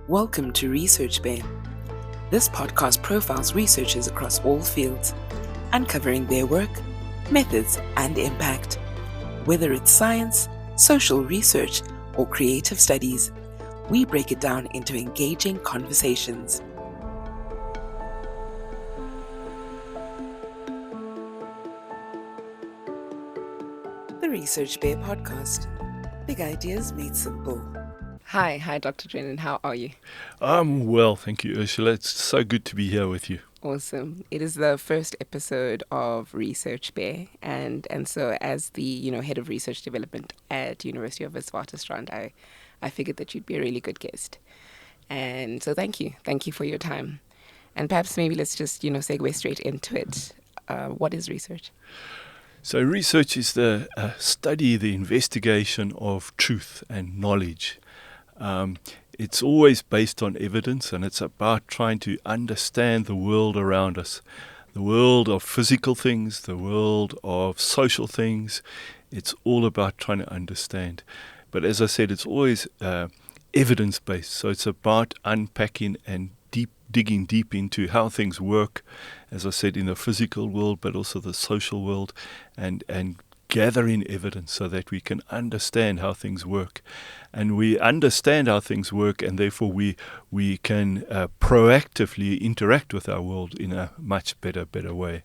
Welcome to Research Bay. This podcast profiles researchers across all fields, uncovering their work, methods, and impact. Whether it's science, social research, or creative studies, we break it down into engaging conversations. The Research Bay podcast. Big ideas made simple. Hi, Dr. Drennan. How are you? I'm well, thank you, Ursula. It's so good to be here with you. Awesome. It is the first episode of Research Bay, and so as the head of research development at University of Witwatersrand, I figured that you'd be a really good guest. And so thank you for your time. And perhaps maybe let's just segue straight into it. What is research? So research is the study, the investigation of truth and knowledge. It's always based on evidence, and it's about trying to understand the world around us, the world of physical things, the world of social things. It's all about trying to understand. But as I said, it's always evidence-based, so it's about unpacking and digging deep into how things work, as I said, in the physical world, but also the social world, and gathering evidence so that we can understand how things work. And we understand how things work, and therefore we can proactively interact with our world in a much better way.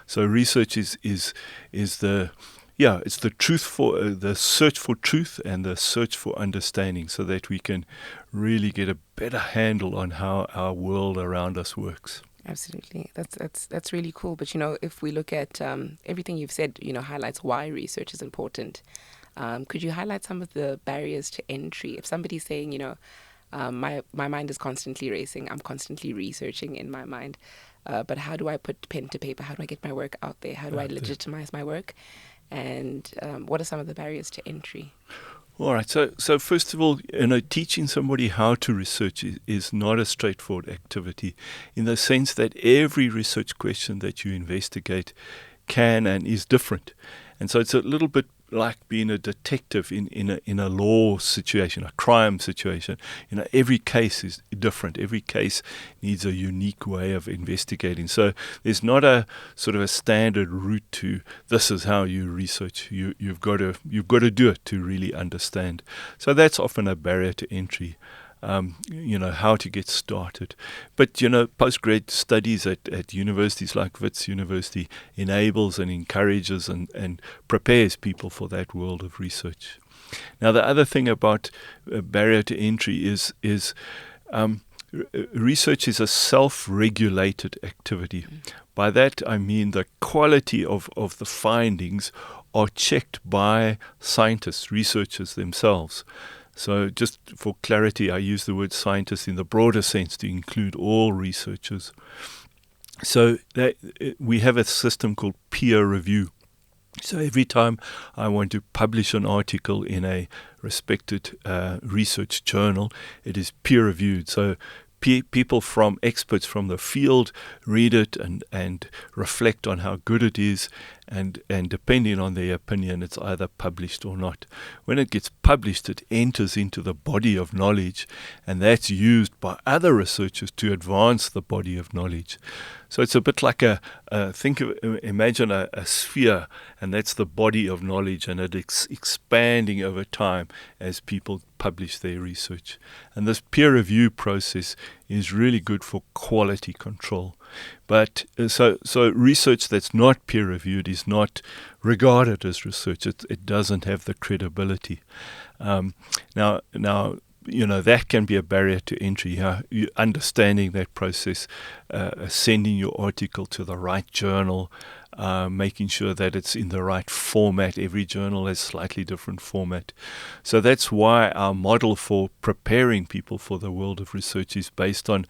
So research is the it's the truth for the search for truth and the search for understanding, so that we can really get a better handle on how our world around us works. Absolutely. That's really cool. But, if we look at everything you've said, highlights why research is important. Could you highlight some of the barriers to entry? If somebody's saying, my mind is constantly racing, I'm constantly researching in my mind, but how do I put pen to paper? How do I get my work out there? How do I legitimize my work? And what are some of the barriers to entry? All right. So first of all, teaching somebody how to research is not a straightforward activity, in the sense that every research question that you investigate can and is different. And so it's a little bit like being a detective in a law situation, a crime situation. Every case is different. Every case needs a unique way of investigating. So there's not a sort of a standard route to this is how you research. You've got to do it to really understand. So that's often a barrier to entry. How to get started. But, postgrad studies at universities like Wits University enables and encourages and prepares people for that world of research. Now, the other thing about a barrier to entry is research is a self-regulated activity. By that, I mean the quality of the findings are checked by scientists, researchers themselves. So just for clarity, I use the word scientist in the broader sense to include all researchers. So we have a system called peer review. So every time I want to publish an article in a respected research journal, it is peer reviewed. So people from experts from the field read it and reflect on how good it is, and depending on their opinion, it's either published or not. When it gets published, it enters into the body of knowledge, and that's used by other researchers to advance the body of knowledge. So it's a bit like imagine a sphere, and that's the body of knowledge, and it's expanding over time as people publish their research. And this peer review process is really good for quality control. But so research that's not peer reviewed is not regarded as research. It doesn't have the credibility. Now, that can be a barrier to entry. You understanding that process, sending your article to the right journal, making sure that it's in the right format. Every journal has slightly different format. So that's why our model for preparing people for the world of research is based on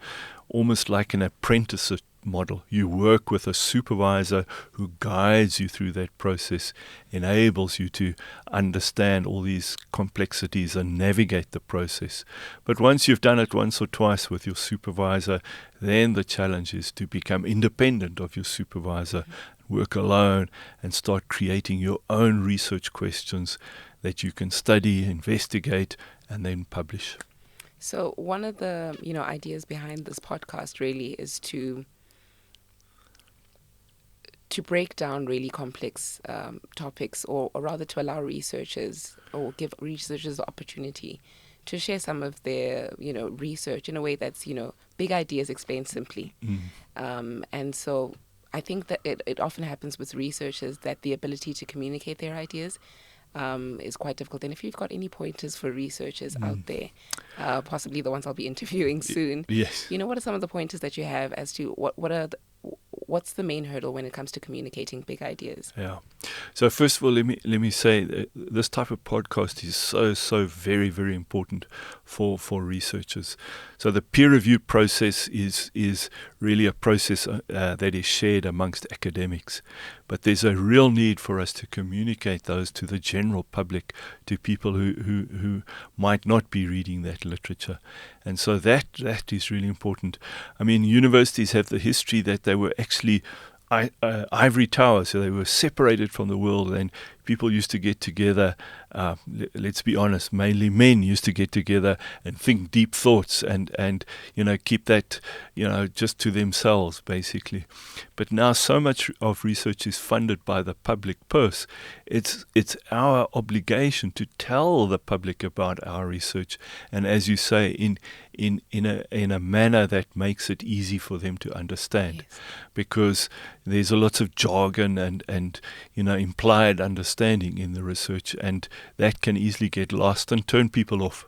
almost like an apprenticeship model. You work with a supervisor who guides you through that process, enables you to understand all these complexities and navigate the process. But once you've done it once or twice with your supervisor, then the challenge is to become independent of your supervisor, work alone, and start creating your own research questions that you can study, investigate, and then publish. So one of the, ideas behind this podcast really is to break down really complex topics, or rather to allow researchers, or give researchers the opportunity to share some of their, research in a way that's, big ideas explained simply. And so I think that it often happens with researchers that the ability to communicate their ideas is quite difficult. And if you've got any pointers for researchers out there, possibly the ones I'll be interviewing soon, Yes. what are some of the pointers that you have as to what's the main hurdle when it comes to communicating big ideas? Yeah. So first of all, let me say that this type of podcast is so very, very important for researchers. So the peer review process is really a process that is shared amongst academics, but there's a real need for us to communicate those to the general public, to people who might not be reading that literature. And so that is really important. I mean, universities have the history that they were actually ivory towers, so they were separated from the world, and people used to get together, let's be honest, mainly men used to get together and think deep thoughts and keep that, just to themselves, basically. But now so much of research is funded by the public purse. It's our obligation to tell the public about our research, and as you say, in a manner that makes it easy for them to understand. Yes. Because there's a lot of jargon and implied understanding in the research, and that can easily get lost and turn people off.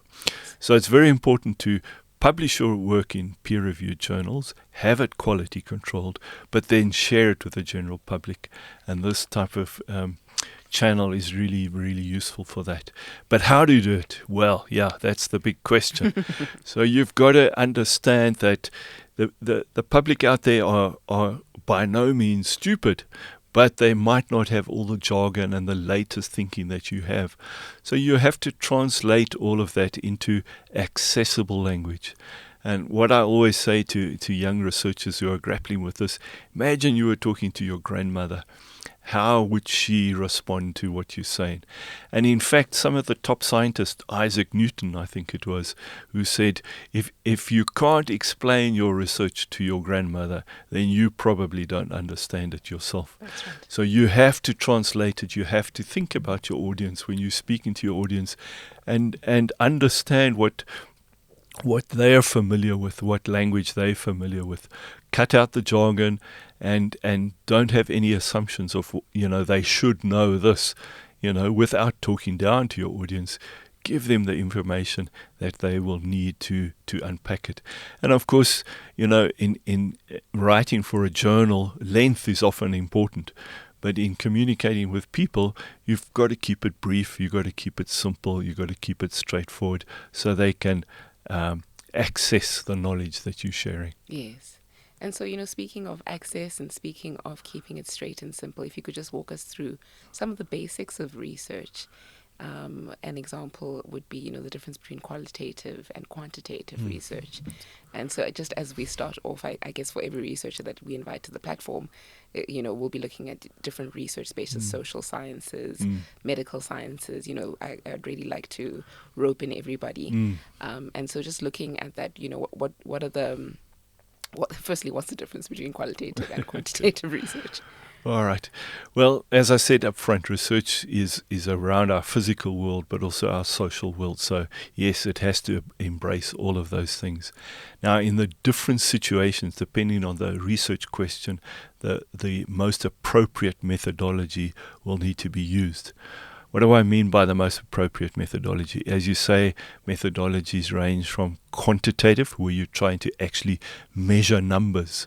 So it's very important to publish your work in peer-reviewed journals, have it quality controlled, but then share it with the general public. And this type of channel is really, really useful for that. But how do you do it? Well, yeah, that's the big question. So you've got to understand that the public out there are by no means stupid, but they might not have all the jargon and the latest thinking that you have. So you have to translate all of that into accessible language. And what I always say to young researchers who are grappling with this, imagine you were talking to your grandmother. How would she respond to what you're saying? And in fact, some of the top scientists, Isaac Newton, I think it was, who said, if you can't explain your research to your grandmother, then you probably don't understand it yourself. That's right. So you have to translate it. You have to think about your audience when you're speaking to your audience, and understand what they are familiar with, what language they're familiar with. Cut out the jargon and don't have any assumptions of, they should know this, without talking down to your audience. Give them the information that they will need to unpack it. And of course, in writing for a journal, length is often important. But in communicating with people, you've got to keep it brief, you've got to keep it simple, you've got to keep it straightforward so they can access the knowledge that you're sharing. Yes. And so, speaking of access and speaking of keeping it straight and simple, if you could just walk us through some of the basics of research. An example would be, the difference between qualitative and quantitative research. And so just as we start off, I guess for every researcher that we invite to the platform, we'll be looking at different research spaces, social sciences, medical sciences. I'd really like to rope in everybody. And so just looking at that, what are the... firstly, what's the difference between qualitative and quantitative research? All right. Well, as I said up front, research is around our physical world, but also our social world. So, yes, it has to embrace all of those things. Now, in the different situations, depending on the research question, the most appropriate methodology will need to be used. What do I mean by the most appropriate methodology? As you say, methodologies range from quantitative, where you're trying to actually measure numbers.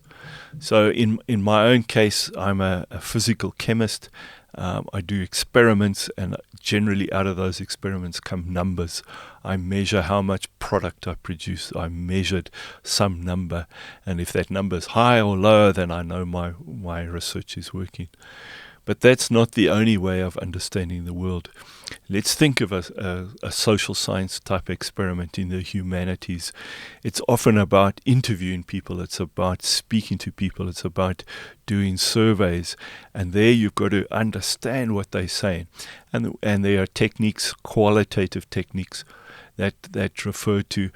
So in my own case, I'm a physical chemist. I do experiments, and generally out of those experiments come numbers. I measure how much product I produce. I measured some number, and if that number is high or low, then I know my research is working. But that's not the only way of understanding the world. Let's think of a social science type experiment in the humanities. It's often about interviewing people. It's about speaking to people. It's about doing surveys. And there you've got to understand what they're saying. And there are techniques, qualitative techniques, that refer to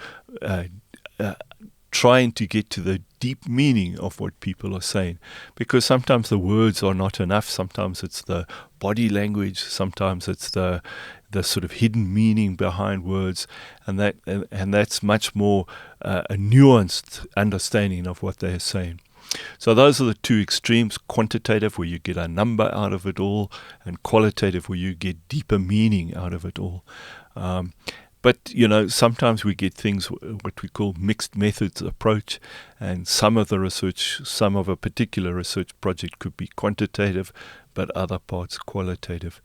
trying to get to the deep meaning of what people are saying, because sometimes the words are not enough. Sometimes it's the body language, sometimes it's the sort of hidden meaning behind words, and that's much more a nuanced understanding of what they're saying. So those are the two extremes: quantitative, where you get a number out of it all, and qualitative, where you get deeper meaning out of it all. But, sometimes we get things, what we call mixed methods approach, and some of a particular research project could be quantitative, but other parts qualitative.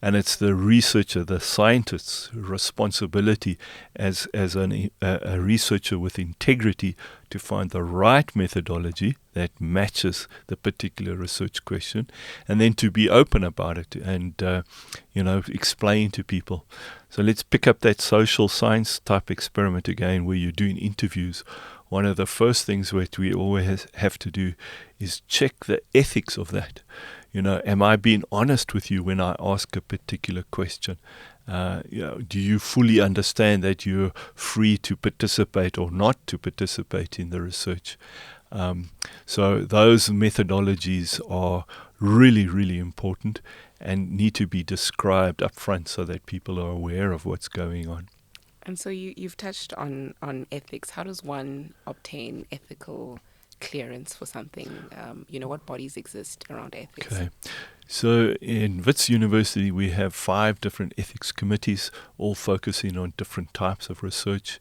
And it's the researcher, the scientist's responsibility as a researcher with integrity to find the right methodology that matches the particular research question, and then to be open about it and, explain to people. So let's pick up that social science type experiment again, where you're doing interviews. One of the first things that we always have to do is check the ethics of that. Am I being honest with you when I ask a particular question? Do you fully understand that you're free to participate or not to participate in the research? So those methodologies are really, really important and need to be described up front so that people are aware of what's going on. And so you've touched on ethics. How does one obtain ethical clearance for something? What bodies exist around ethics? Okay. So in Wits University, we have 5 different ethics committees, all focusing on different types of research.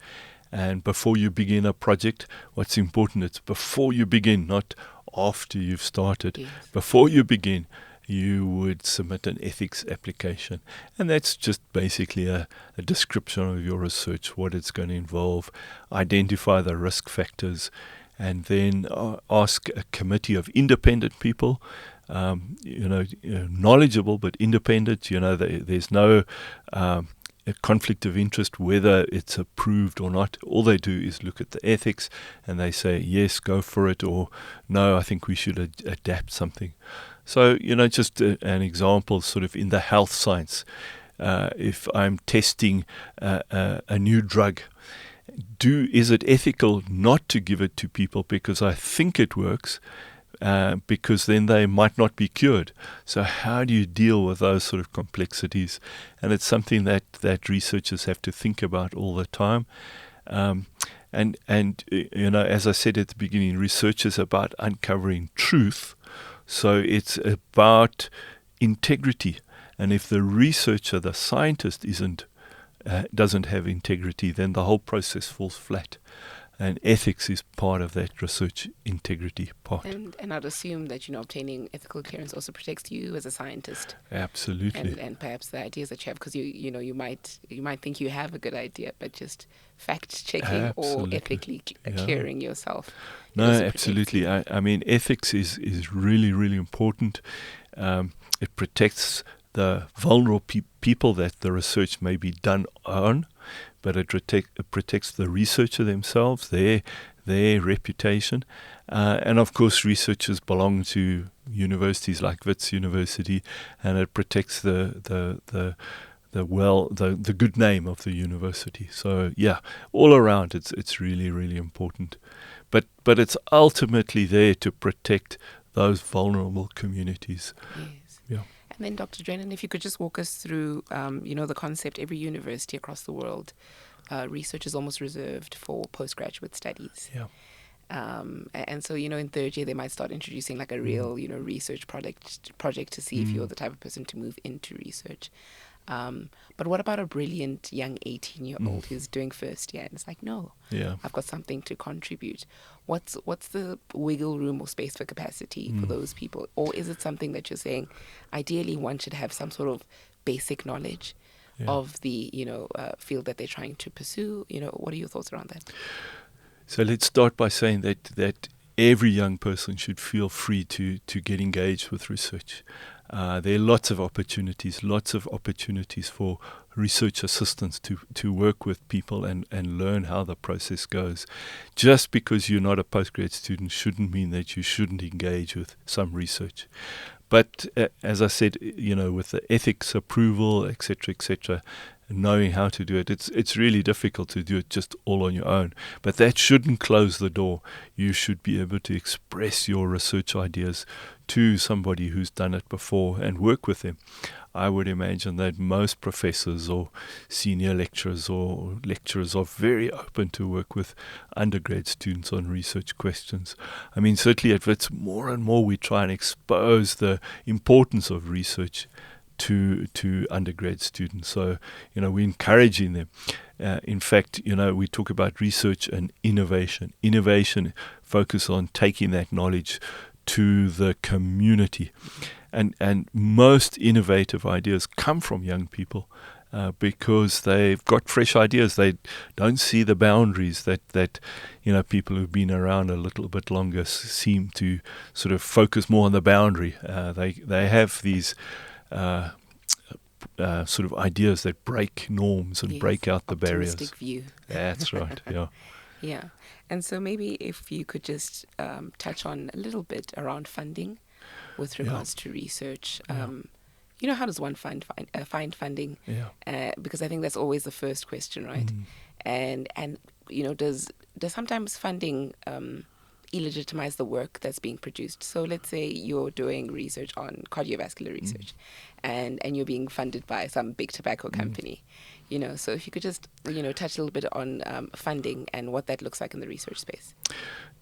And before you begin a project, what's important is before you begin, not after you've started. Yes. Before you begin, you would submit an ethics application. And that's just basically a description of your research, what it's going to involve, identify the risk factors, and then ask a committee of independent people, knowledgeable but independent. There's no a conflict of interest whether it's approved or not. All they do is look at the ethics and they say, yes, go for it, or no, I think we should adapt something. So, just an example sort of in the health science. If I'm testing a new drug, is it ethical not to give it to people because I think it works, because then they might not be cured? So how do you deal with those sort of complexities? And it's something that researchers have to think about all the time. And as I said at the beginning, research is about uncovering truth. So it's about integrity. And if the researcher, the scientist, doesn't have integrity, then the whole process falls flat. And ethics is part of that research integrity part. And I'd assume that obtaining ethical clearance also protects you as a scientist. Absolutely. And perhaps the ideas that you have, because you might think you have a good idea, but just fact checking or ethically clearing yourself. No, absolutely. I mean, ethics is really, really important. It protects the vulnerable people that the research may be done on, but it protects the researcher themselves, their reputation. And of course, researchers belong to universities like Wits University, and it protects the good name of the university. So yeah, all around it's really, really important. But it's ultimately there to protect those vulnerable communities. Yes. Yeah. And then, Dr. Drennan, if you could just walk us through, the concept. Every university across the world, research is almost reserved for postgraduate studies. Yeah. And so, in third year, they might start introducing like a real, research project to see if you're the type of person to move into research. But what about a brilliant young 18-year-old who's doing first year and it's like, no, I've got something to contribute. What's the wiggle room or space for capacity for those people? Or is it something that you're saying, ideally one should have some sort of basic knowledge of the, field that they're trying to pursue? What are your thoughts around that? So let's start by saying that every young person should feel free to get engaged with research. There are lots of opportunities for research assistants to work with people and learn how the process goes. Just because you're not a postgrad student shouldn't mean that you shouldn't engage with some research. But as I said, with the ethics approval, etc., knowing how to do it. It's really difficult to do it just all on your own. But that shouldn't close the door. You should be able to express your research ideas to somebody who's done it before and work with them. I would imagine that most professors or senior lecturers or lecturers are very open to work with undergrad students on research questions. I mean, certainly at Wits, more and more we try and expose the importance of research to undergrad students. So, we're encouraging them. In fact, we talk about research and innovation. Innovation focus on taking that knowledge to the community. And most innovative ideas come from young people because they've got fresh ideas. They don't see the boundaries that people who've been around a little bit longer seem to sort of focus more on the boundary. They have these sort of ideas that break norms and break out the barriers. Optimistic view. That's right, yeah. Yeah. And so maybe if you could just touch on a little bit around funding with regards to research. How does one find funding? Yeah. Because I think that's always the first question, right? And does sometimes funding illegitimize the work that's being produced? So let's say you're doing research on cardiovascular research and you're being funded by some big tobacco company. So if you could just, touch a little bit on funding and what that looks like in the research space.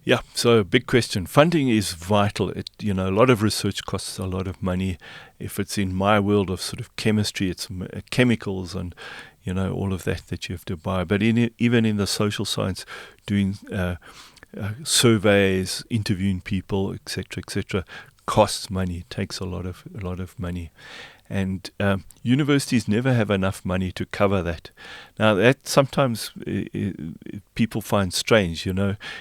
Yeah, so big question. Funding is vital. A lot of research costs a lot of money. If it's in my world of sort of chemistry, it's chemicals and, all of that you have to buy. But even in the social science, doing surveys, interviewing people, etc., costs money, takes a lot of money. And universities never have enough money to cover that. Now, that sometimes people find strange.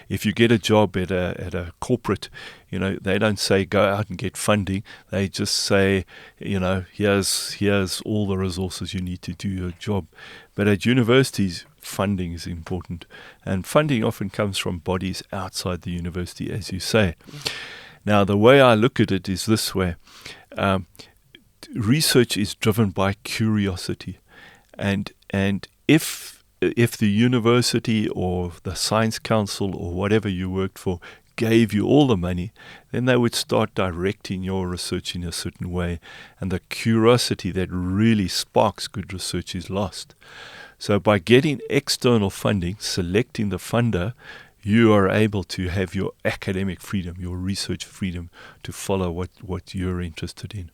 If you get a job at a corporate, they don't say go out and get funding. They just say, here's all the resources you need to do your job. But at universities, funding is important, and funding often comes from bodies outside the university, as you say. Now, the way I look at it is this way. Research is driven by curiosity, and if the university or the science council or whatever you worked for gave you all the money, then they would start directing your research in a certain way, and the curiosity that really sparks good research is lost. So by getting external funding, selecting the funder, you are able to have your academic freedom, your research freedom to follow what you're interested in.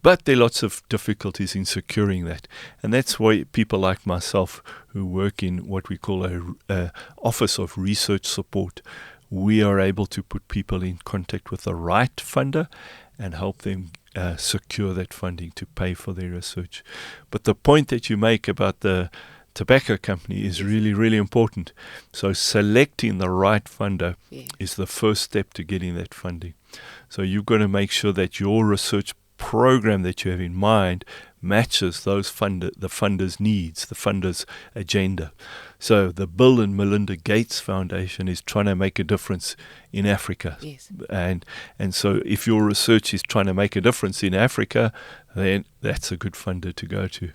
But there are lots of difficulties in securing that. And that's why people like myself who work in what we call a Office of Research Support, we are able to put people in contact with the right funder and help them secure that funding to pay for their research. But the point that you make about the tobacco company is really, really important. So selecting the right funder is the first step to getting that funding. So you've got to make sure that your research program that you have in mind matches the funder's needs, the funder's agenda. So the Bill and Melinda Gates Foundation is trying to make a difference in Africa. Yes. And so if your research is trying to make a difference in Africa, then that's a good funder to go to.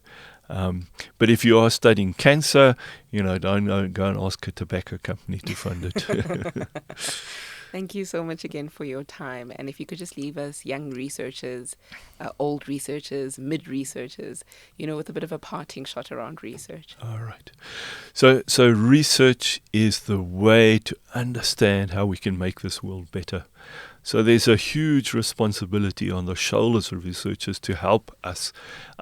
But if you are studying cancer, don't go and ask a tobacco company to fund it. Thank you so much again for your time. And if you could just leave us young researchers, old researchers, mid-researchers, with a bit of a parting shot around research. All right. So research is the way to understand how we can make this world better. So there's a huge responsibility on the shoulders of researchers to help us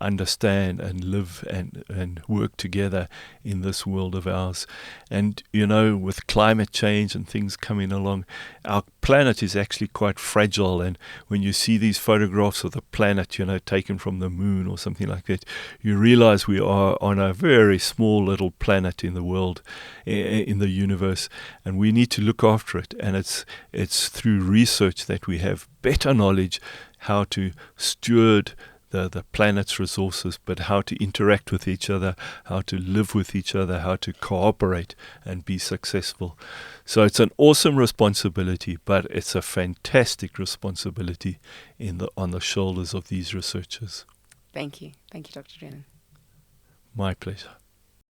understand and live and work together in this world of ours. And, with climate change and things coming along, our planet is actually quite fragile. And when you see these photographs of the planet, taken from the moon or something like that, you realize we are on a very small little planet in the world, in the universe, and we need to look after it. And it's through research that we have better knowledge how to steward the planet's resources, but how to interact with each other, how to live with each other, how to cooperate and be successful. So it's an awesome responsibility, but it's a fantastic responsibility on the shoulders of these researchers. Thank you. Thank you, Dr. Drennan. My pleasure.